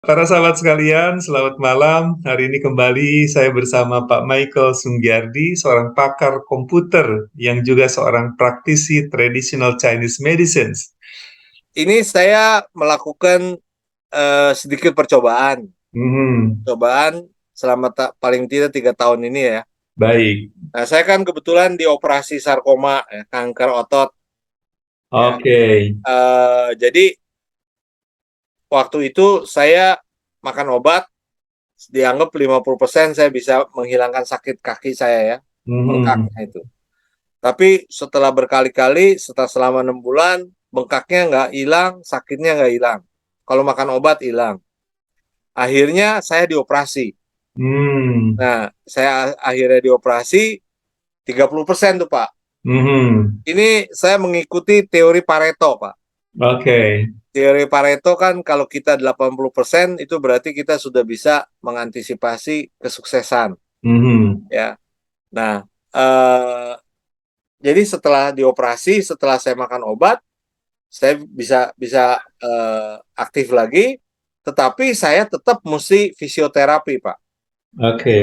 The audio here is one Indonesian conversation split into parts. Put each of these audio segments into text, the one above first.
Para sahabat sekalian, selamat malam. Hari ini kembali saya bersama Pak Michael Sunggiardi, seorang pakar komputer yang juga seorang praktisi traditional Chinese medicines. Ini saya melakukan sedikit percobaan. Hmm, Cobaan selama paling tidak 3 tahun ini ya. baik. Nah, saya kan kebetulan dioperasi sarkoma, ya, kanker otot. Ya. Oke. Jadi waktu itu saya makan obat, dianggap 50% saya bisa menghilangkan sakit kaki saya ya, Hmm, bengkaknya itu. Tapi setelah berkali-kali, setelah selama 6 bulan, bengkaknya nggak hilang, sakitnya nggak hilang. Kalau makan obat hilang. Akhirnya saya dioperasi. hmm, Nah, saya akhirnya dioperasi 30% tuh, Pak. hmm. Ini saya mengikuti teori Pareto, Pak. Oke. Teori Pareto kan kalau kita 80% itu berarti kita sudah bisa mengantisipasi kesuksesan, Hmm, ya. Nah, jadi setelah dioperasi, setelah saya makan obat, saya bisa bisa aktif lagi, tetapi saya tetap mesti fisioterapi, Pak. oke.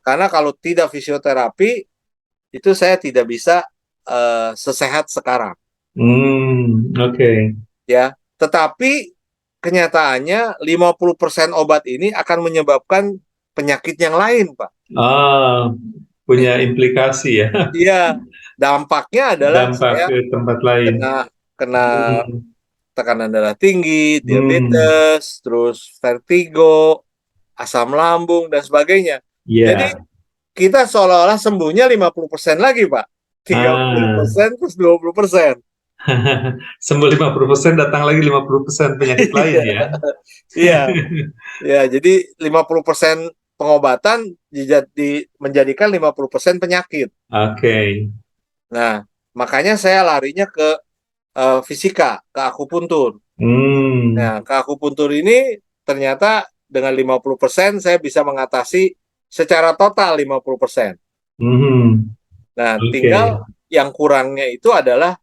Karena kalau tidak fisioterapi, itu saya tidak bisa sesehat sekarang, Oke. ya. Tetapi kenyataannya 50% obat ini akan menyebabkan penyakit yang lain, Pak. Ah, punya implikasi ya, Iya, dampaknya adalah dampak saya ke tempat lain. kena kena Hmm, tekanan darah tinggi, hmm. diabetes, terus vertigo, asam lambung dan sebagainya. Jadi Ya. kita seolah-olah sembuhnya 50% lagi, Pak. tiga puluh Ah. persen plus 20%. Sembuh 50%, datang lagi 50% penyakit lain Iya, ya. iya. Ya, jadi 50% pengobatan menjadikan 50% penyakit. Oke. Nah, makanya saya larinya ke fisika, ke akupuntur. Hmm. Nah, ke akupuntur ini ternyata dengan 50% saya bisa mengatasi secara total 50%. Hmm. Nah, Oke. tinggal yang kurangnya itu adalah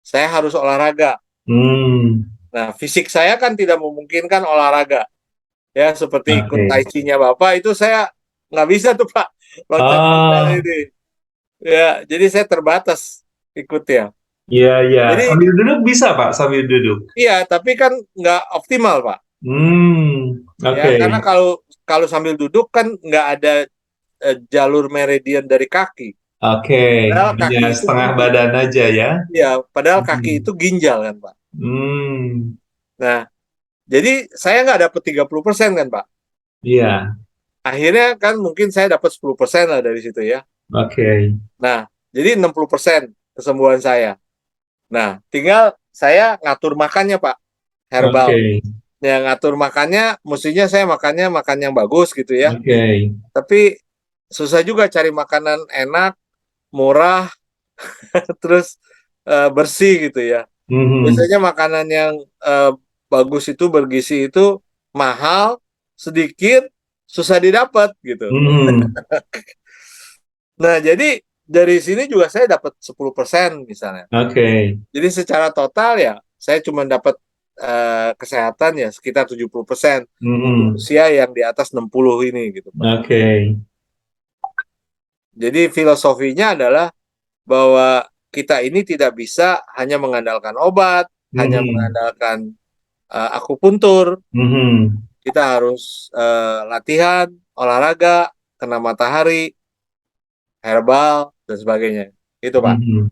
saya harus olahraga. Hmm. Nah, fisik saya kan tidak memungkinkan olahraga. Ya, seperti ikut tai Oke. chi-nya Bapak itu saya nggak bisa tuh, Pak. Loncat-loncat Ah, ini. Ya, jadi saya terbatas ikut ya. iya, iya. Jadi Sambil duduk bisa, Pak, sambil duduk. iya, tapi kan nggak optimal, Pak. Hmm. Ya, Oke. karena kalau kalau sambil duduk kan nggak ada jalur meridian dari kaki. Oke. Padahal Hanya kaki itu setengah badan aja ya. ya, padahal kaki Hmm. itu ginjal kan, Pak. Hmm. Nah, jadi saya nggak dapat 30% kan, Pak. Iya. Akhirnya kan mungkin saya dapat 10% lah dari situ ya. Oke. Nah, jadi 60% kesembuhan saya. Nah, tinggal saya ngatur makannya, Pak. Herbal. Oke. Yang ngatur makannya, mestinya saya makannya makan yang bagus gitu ya. Oke. Tapi susah juga cari makanan enak, murah, terus bersih gitu ya. Hmm. Biasanya makanan yang eh, bagus itu bergizi itu mahal, sedikit, susah didapat gitu. Hmm. Nah, jadi dari sini juga saya dapat 10% misalnya. Oke. Jadi secara total ya saya cuma dapat kesehatan ya sekitar 70% untuk Hmm. usia yang di atas 60 ini gitu, Pak. Oke. Jadi filosofinya adalah bahwa kita ini tidak bisa hanya mengandalkan obat, hanya Hmm. mengandalkan akupuntur. Hmm. Kita harus latihan, olahraga, kena matahari, herbal dan sebagainya. Itu, Pak. Hmm.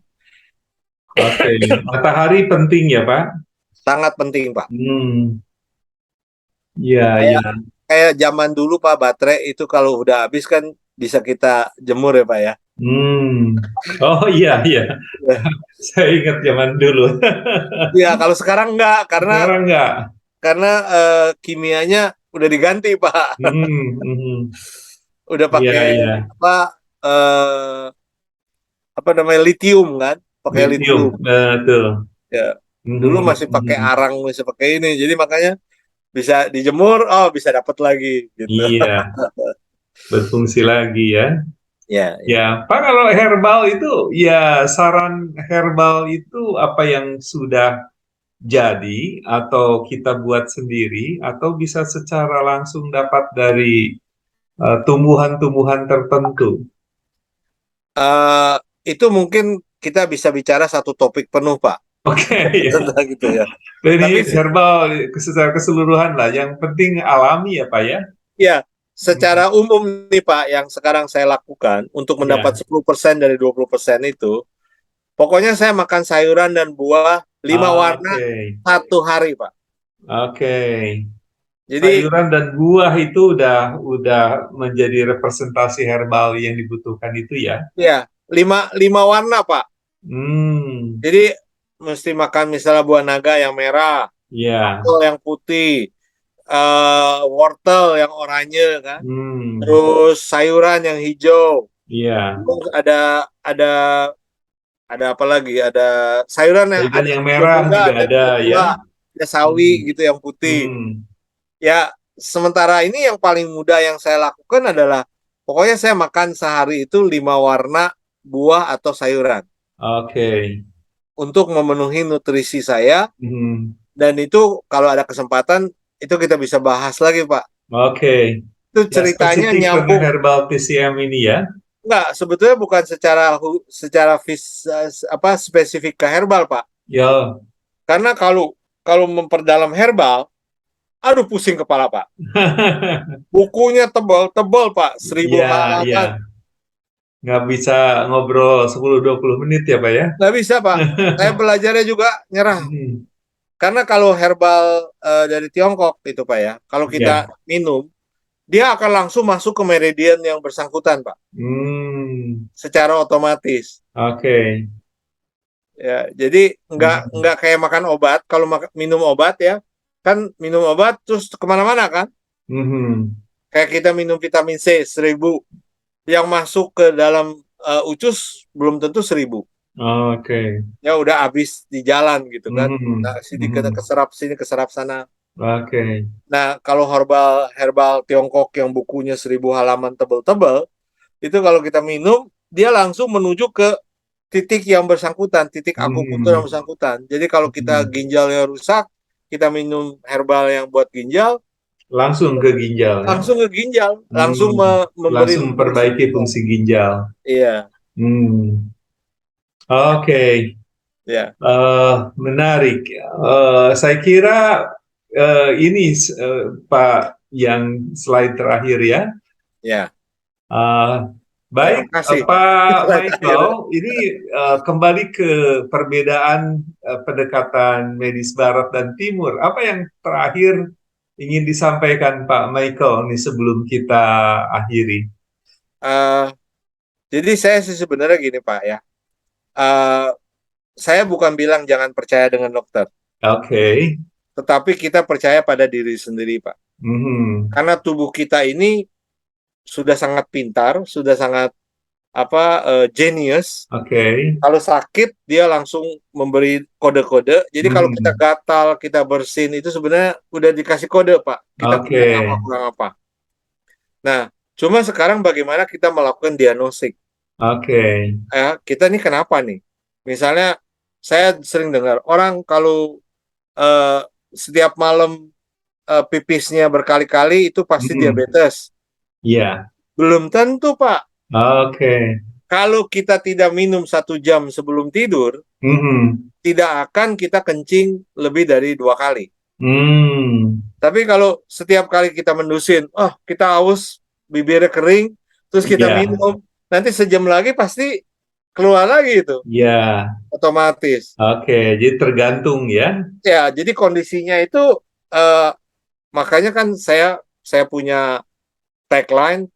Oke, matahari penting ya, Pak. Sangat penting, Pak. Hmm, ya, ya. Kayak kayak zaman dulu, Pak, baterai itu kalau udah habis kan bisa kita jemur ya, Pak ya. Hmm. Oh iya, iya. Saya ingat zaman dulu. Iya, kalau sekarang enggak karena Sekarang enggak. karena kimianya udah diganti, Pak. Hmm, hmm. Udah Iya, pakai iya. apa eh, apa namanya litium kan? Pakai Lithium, litium. betul. Ya. Dulu Hmm, masih pakai hmm. arang, masih pakai ini. Jadi makanya bisa dijemur, oh bisa dapat lagi gitu. Iya, berfungsi lagi ya. Ya, Ya, ya. Pak, kalau herbal itu, ya saran herbal itu apa yang sudah jadi atau kita buat sendiri atau bisa secara langsung dapat dari tumbuhan-tumbuhan tertentu. Eh, itu mungkin kita bisa bicara satu topik penuh, Pak, Oke, ya. tentang gitu ya. Tapi Ini herbal secara keseluruhan lah. Yang penting alami ya, Pak ya. ya, Hmm, secara umum nih Pak, yang sekarang saya lakukan untuk mendapat ya, 10% dari 20% itu, pokoknya saya makan sayuran dan buah 5 warna oke, 1 hari, Pak. oke. Jadi Sayuran dan buah itu udah menjadi representasi herbal yang dibutuhkan itu ya. ya, lima warna, Pak. Hmm, Jadi mesti makan misalnya buah naga yang merah, ya, apel yang putih, wortel yang oranye kan. hmm, Terus sayuran yang hijau. ya. Terus ada apa lagi? Ada sayuran yang Sayuran ada yang hijau merah muda, juga ada ada hijau ya. tua, ada sawi Hmm, gitu yang putih. hmm, Ya, sementara ini yang paling mudah yang saya lakukan adalah pokoknya saya makan sehari itu 5 warna buah atau sayuran oke. untuk memenuhi nutrisi saya. Hmm, Dan itu kalau ada kesempatan itu kita bisa bahas lagi, Pak. oke. Itu Nggak ceritanya spesifik dengan nyambung. herbal TCM ini ya. Enggak, sebetulnya bukan secara spesifik ke herbal, Pak. Ya. Karena kalau kalau memperdalam herbal, aduh pusing kepala, Pak. Bukunya tebal-tebal, Pak, 1.000 halaman. Ya, nggak bisa ngobrol 10-20 menit ya, Pak ya. Nggak bisa, Pak. Saya belajarnya juga nyerah. Hmm, Karena kalau herbal dari Tiongkok itu, Pak ya, kalau kita ya. minum, dia akan langsung masuk ke meridian yang bersangkutan, Pak, Hmm, secara otomatis. oke. Ya, jadi Hmm, nggak kayak makan obat. Kalau minum obat ya, kan minum obat terus kemana-mana kan. hmm, Kayak kita minum vitamin C 1.000, yang masuk ke dalam ucus belum tentu 1.000. oke. Ya udah habis di jalan gitu kan. Nah, Hmm, sini kena hmm, keserap sini keserap sana. oke. Nah, kalau herbal herbal Tiongkok yang bukunya 1.000 halaman tebel-tebel, itu kalau kita minum, dia langsung menuju ke titik yang bersangkutan, titik akupunktur yang Hmm, bersangkutan. Jadi kalau kita hmm. ginjalnya rusak, kita minum herbal yang buat ginjal, Langsung ke ginjal ya. langsung ke ginjal, langsung Hmm, memberi langsung nutrisi memperbaiki juga. fungsi ginjal. Iya, Hmm, oke. ya, Menarik. Saya kira ini Pak yang slide terakhir ya. ya. Eh, Terima Baik, kasih. Pak Slide terakhir. Michael, ini kembali ke perbedaan pendekatan medis Barat dan Timur. Apa yang terakhir ingin disampaikan Pak Michael nih sebelum kita akhiri? Eh, jadi saya sih sebenarnya gini Pak ya. Eh, saya bukan bilang jangan percaya dengan dokter, Oke. tetapi kita percaya pada diri sendiri Pak. Mhm. Karena tubuh kita ini sudah sangat pintar, sudah sangat genius. Oke. Kalau sakit dia langsung memberi kode-kode. Jadi kalau kita Mhm. gatal, kita bersin itu sebenarnya udah dikasih kode Pak. Kita Oke. kurang apa. Nah, cuma sekarang bagaimana kita melakukan diagnostik? Oke. Kita nih kenapa nih? Misalnya saya sering dengar orang kalau eh, setiap malam pipisnya berkali-kali itu pasti Mhm. diabetes. Iya. Belum tentu Pak. Oke. Kalau kita tidak minum 1 jam sebelum tidur, Mhm. tidak akan kita kencing lebih dari 2 kali. Hmm. Tapi kalau setiap kali kita mendusin, oh kita haus, bibirnya kering, terus kita Iya. minum, nanti sejam lagi pasti keluar lagi itu, Iya. otomatis. Oke. Jadi tergantung ya. Ya, jadi kondisinya itu eh, makanya kan saya punya tagline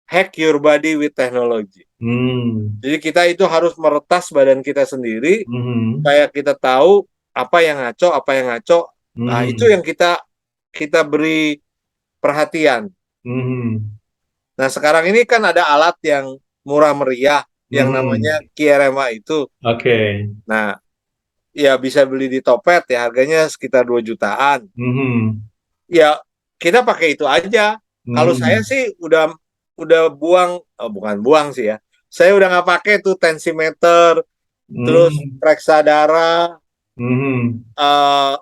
hack your body with technology. Hmm. Jadi kita itu harus meretas badan kita sendiri Mhm. supaya kita tahu apa yang ngaco, apa yang ngaco. Nah, itu Mhm. yang kita kita beri perhatian. Mhm. Nah, sekarang ini kan ada alat yang murah meriah yang namanya Mhm. QRMA itu. Oke. Nah, ya bisa beli di Topet ya harganya sekitar 2 jutaan. Mhm. Ya, kita pakai itu aja. Kalau saya Mhm. sih udah buang, oh, bukan buang sih ya. Saya udah nggak pakai tuh tensimeter, terus Mhm. periksa darah, Mhm.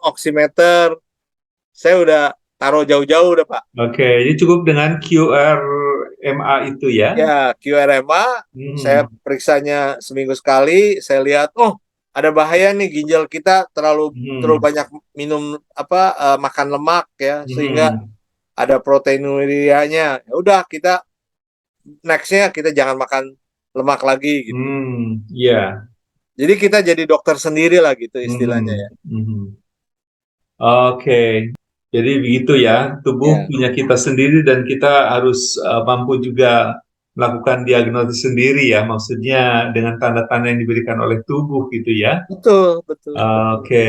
Oximeter, saya udah taruh jauh-jauh udah Pak. Oke, jadi cukup dengan QRMA itu ya? Ya, QRMA, saya Mhm. periksanya seminggu sekali, saya lihat, oh ada bahaya nih ginjal kita terlalu Mhm. banyak minum makan lemak ya, sehingga Mhm. ada proteinurianya. Ya udah kita nextnya kita jangan makan lemak lagi gitu. Ya. Jadi kita jadi dokter sendiri lah gitu istilahnya Mhm. ya. Mhm. Oke, jadi begitu ya, tubuh Ya, punya kita sendiri dan kita harus mampu juga melakukan diagnosis sendiri ya, maksudnya dengan tanda-tanda yang diberikan oleh tubuh gitu ya. betul, betul, betul. Oke,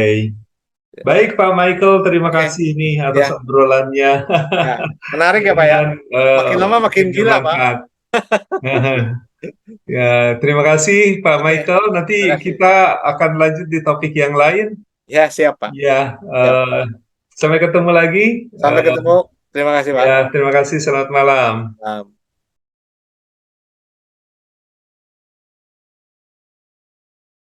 Ya. baik Pak Michael, terima Oke, kasih nih atas ya, obrolannya. ya. Menarik ya Pak ya. Mudah-mudahan Makin lama makin makin gila Pak. bermanfaat. Ya, terima kasih Pak Oke, Michael. Nanti terima kasih. kita akan lanjut di topik yang lain. Ya, siap Pak. Ya, Siap. sampai ketemu lagi. Sampai ketemu. Terima kasih Pak. Ya, terima kasih. Selamat malam. Nah,